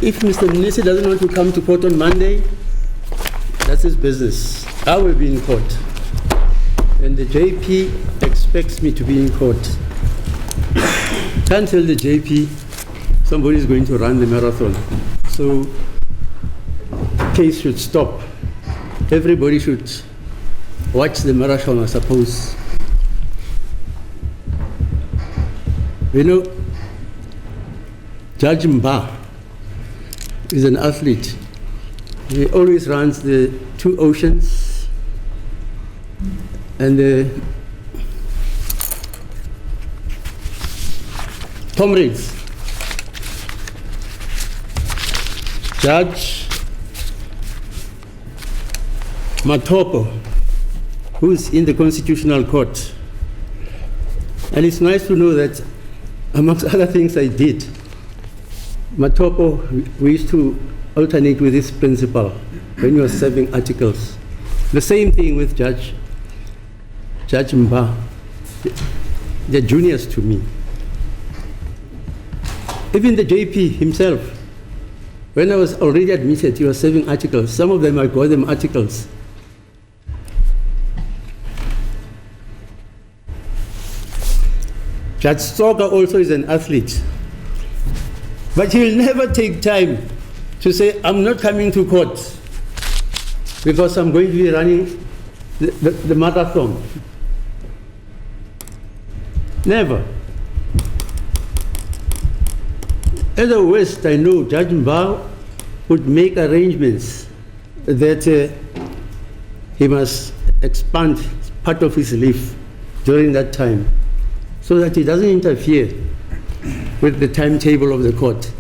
If Mr. Mnisi doesn't want to come to court on Monday, that's his business. I will be in court. And the JP expects me to be in court. Can't tell the JP somebody is going to run the marathon. So the case should stop. Everybody should watch the marathon, I suppose. You know, Judge Mba is an athlete. He always runs the 2 oceans and the comrades. Judge Matopo, who's in the Constitutional Court. And it's nice to know that, amongst other things I did, Matopo, we used to alternate with this principal when he was serving articles. The same thing with Judge Mba. They're juniors to me. Even the JP himself, when I was already admitted, he was serving articles. Some of them, I call them articles. Judge Soga also is an athlete. But he will never take time to say, I'm not coming to court because I'm going to be running the marathon. Never. At the West, I know Judge Mbao would make arrangements that he must expand part of his leave during that time so that he doesn't interfere with the timetable of the court.